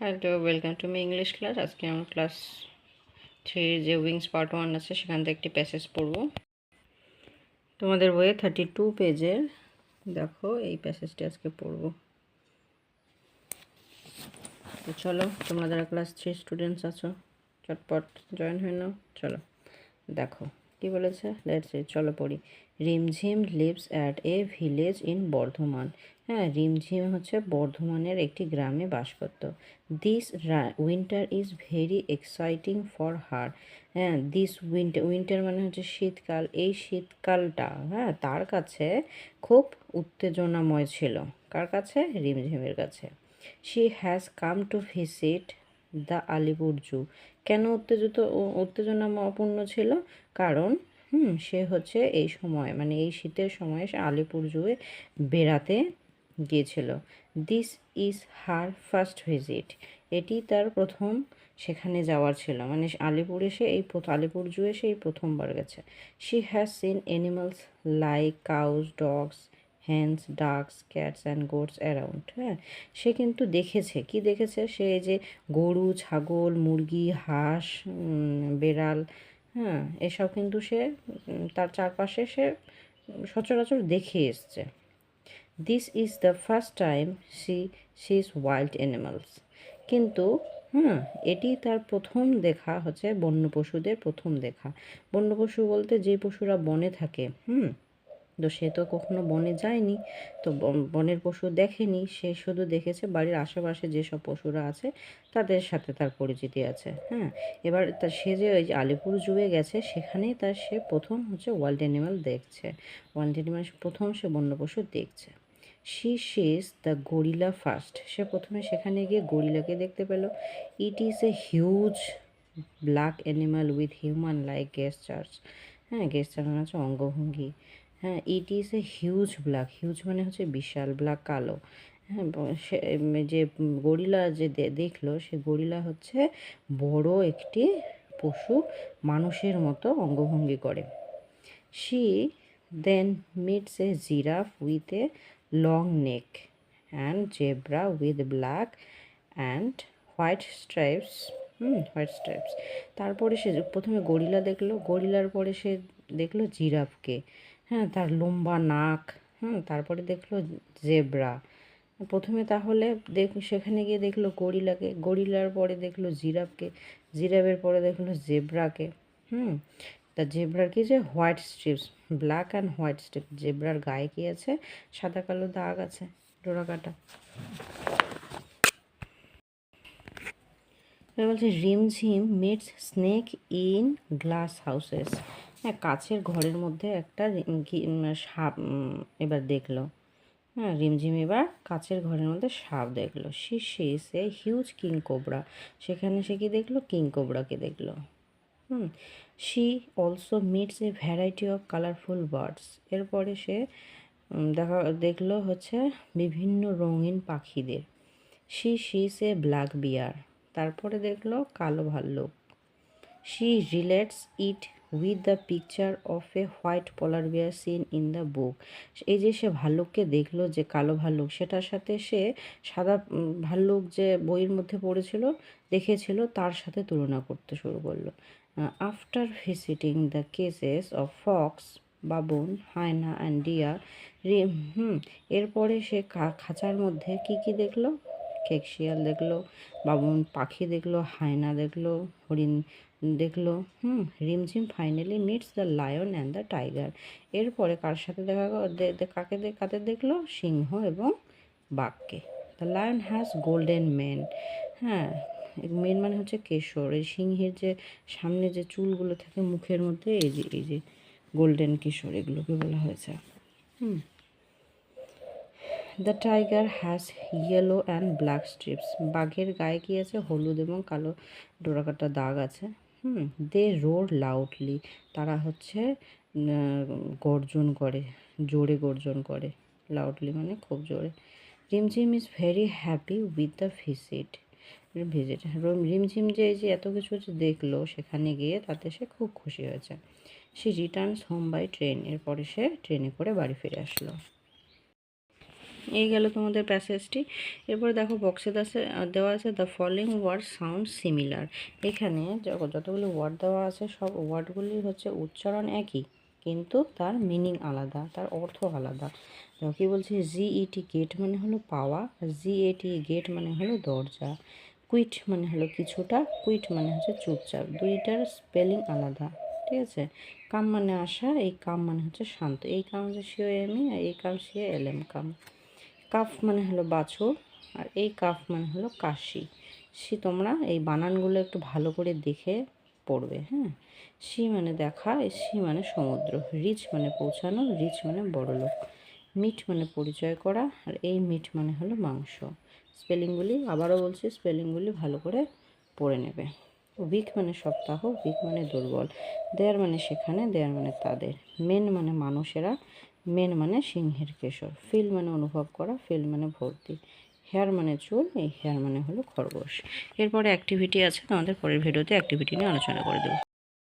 Hello, welcome to my English class. আজকে আমরা class 3 যে উইংস পার্ট 1 আছে সেখান থেকে একটি প্যাসেজ পড়ব। তোমাদের বইয়ে 32 পেজের দেখো এই প্যাসেজটি আজকে পড়ব। তো চলো, তোমরা যারা ক্লাস 3 স্টুডেন্টস আছো চটপট জয়েন হয়ে নাও। চলো দেখো কি বলেছে, লেটস সি, চলো পড়ি। Rimjhim lives at a village in Bardhaman. হ্যাঁ, রিমঝিম হচ্ছে বর্ধমানের একটি গ্রামে বাস করত। This winter is very exciting for her. হ্যাঁ, দিস উইন্টার, উইন্টার মানে হচ্ছে শীতকাল। এই শীতকালটা হ্যাঁ তার কাছে খুব উত্তেজনাময় ছিল। কার কাছে? রিমঝিমের কাছে। She has come to visit the Alipur zoo. কেন উত্তেজনাপূর্ণ ছিল? কারণ সে হচ্ছে এই সময় মানে এই শীতের সময় সে আলিপুর জুয়ে বেড়াতে গিয়েছিল। This is her first visit. এটি তার প্রথম সেখানে যাওয়ার ছিল, মানে আলিপুরে সে এই আলিপুর জুয়ে সে এই প্রথমবার গেছে। She has seen animals like cows, dogs, hens, ducks, cats and goats around. হ্যাঁ, সে কিন্তু দেখেছে, কি দেখেছে? সে যে গরু, ছাগল, মুরগি, হাঁস, বেড়াল, হ্যাঁ এসব কিন্তু সে তার চারপাশে সে সচরাচর দেখে এসছে। This is the first time she sees wild animals. কিন্তু এটি তার প্রথম দেখা হচ্ছে বন্য পশুদের প্রথম দেখা। বন্য পশু বলতে যে পশুরা বনে থাকে। তো সে তো কখনো বনে যায়নি, তো বনের পশু দেখেনি। সে শুধু দেখেছে বাড়ির আশেপাশে যেসব পশুরা আছে তাদের সাথে তার পরিচিতি আছে। হ্যাঁ, এবার সে যে ওই যে আলিপুর জুয়ে গেছে সেখানেই সে প্রথম হচ্ছে ওয়াইল্ড অ্যানিমাল দেখছে। ওয়াইল্ড অ্যানিমাল প্রথম সে বন্য পশু দেখছে। She sees the gorilla first. সে প্রথমে সেখানে গিয়ে গরিলাকে দেখতে পেল। It is a huge black animal with human like gestures. হ্যাঁ, গেস্টার মানে হচ্ছে অঙ্গভঙ্গি। হ্যাঁ, it is a huge black. Huge মানে হচ্ছে বিশাল, ব্ল্যাক কালো। হ্যাঁ, সে যে গরিলা যে দেখলো সে গরিলা হচ্ছে বড় একটি পশু, মানুষের মতো অঙ্গভঙ্গি করে। She then meets a giraffe with a long neck and zebra with black and white stripes. White stripes. তারপরে সে প্রথমে গরিলা দেখলো, গরিলার পরে সে দেখলো জিরাফকে। হ্যাঁ, তার লম্বা নাক। তারপরে দেখলো জেব্রা। প্রথমে তাহলে সেখানে গিয়ে দেখলো গরিলাকে, গরিলার পরে দেখলো জিরাফকে, জিরাফের পরে দেখলো জেব্রাকে। তা জেব্রার কি যে white stripes, black and white stripe. জেব্রার গায়ে কি আছে? সাদা কালো দাগ আছে, ডোরা কাটা। এবার বলছে Rimjhim meets snake in glass houses. হ্যাঁ, কাচের ঘরের মধ্যে একটা সাপ এবার দেখলো। হ্যাঁ, রিমঝিম এবার কাচের ঘরের মধ্যে সাপ দেখলো। She sees a huge king cobra. সেখানে সে কি দেখলো? কিং কোবরাকে দেখলো। She also meets a variety of colourful birds. এরপরে সে দেখলো হচ্ছে বিভিন্ন রঙিন পাখিদের। She sees a black bear. তারপরে দেখলো কালো ভাল্লুক। She relates it with the picture of a white polar bear seen in the book. এই যে সে ভাল্লুককে দেখলো, যে কালো ভাল্লুক, সেটার সাথে সে সাদা ভাল্লুক যে বইয়ের মধ্যে পড়েছিল দেখেছিল তার সাথে তুলনা করতে শুরু করলো। After visiting the cases of fox, baboon, hyena and deer. এরপরে সে খাঁচার মধ্যে কি কি দেখলো? খেকশিয়াল দেখলো, বাবুন পাখি দেখলো, হায়না দেখলো, হরিণ দেখলো। Rimjhim finally meets the lion and the tiger. এরপরে কার সাথে কাদের দেখলো? সিংহ এবং বাঘকে। The lion has golden mane. হ্যাঁ, মেন মানে হচ্ছে কেশর। এই সিংহের যে সামনে যে চুলগুলো থাকে মুখের মধ্যে, এই যে গোল্ডেন কেশর, এগুলোকে বলা হয়েছে। The tiger has yellow and black strips. বাঘের গায়ে কি আছে? হলুদ এবং কালো ডোরাকাটা দাগ আছে। দে রোর লাউডলি। তারা হচ্ছে গর্জন করে, জোরে গর্জন করে। লাউডলি মানে খুব জোরে। Rimjhim is very happy with the visit. Rimjhim যে এই যে এত কিছু যে দেখলো সেখানে গিয়ে, তাতে সে খুব খুশি হয়েছে। সে রিটার্নস হোম বাই ট্রেন। এরপরে সে ট্রেনে করে বাড়ি ফিরে আসলো। এই গেল তোমাদের প্যাসেজটি। এরপরে দেখো বক্সে দেওয়া আছে the following word sound similar. এখানে যতগুলো ওয়ার্ড দেওয়া আছে সব ওয়ার্ডগুলি হচ্ছে উচ্চারণ একই, কিন্তু তার মিনিং আলাদা, তার অর্থ আলাদা। দেখো কী বলছে, জিইটি গেট মানে হলো পাওয়া, জিএটি গেট মানে হলো দরজা, কুইট মানে হলো কিছুটা, কুইট মানে হচ্ছে চুপচাপ, দুইটার স্পেলিং আলাদা। ঠিক আছে। কাম মানে আসা, এই কাম মানে হচ্ছে শান্ত, এই কাম হচ্ছে সিও এমই, আর এই কাম সিও এলএম কাম। কাফ মানে হলো বাছুর, আর এই কাফ মানে হলো কাশি। তোমরা এই বানানগুলো একটু ভালো করে দেখে পড়বে, হ্যাঁ। সি মানে দেখা, সি মানে সমুদ্র, রিচ মানে পৌঁছানো, রিচ মানে বড়লোক, মিট মানে পরিচয় করা, আর এই মিট মানে হলো মাংস। স্পেলিংগুলি আবারও বলছি, স্পেলিংগুলি ভালো করে পড়ে নেবে। উইক মানে সপ্তাহ, উইক মানে দুর্বল, দেয়ার মানে সেখানে, দেয়ার মানে তাদের, মেন মানে মানুষেরা, মেন মানে সিংহের কেশর, ফিল মানে অনুভব করা, ফিল মানে ভর্তি, হেয়ার মানে চুল, এই হেয়ার মানে হলো খরগোশ। এরপরে অ্যাক্টিভিটি আছে, তোমাদের পরের ভিডিওতে অ্যাক্টিভিটি নিয়ে আলোচনা করে দেবো।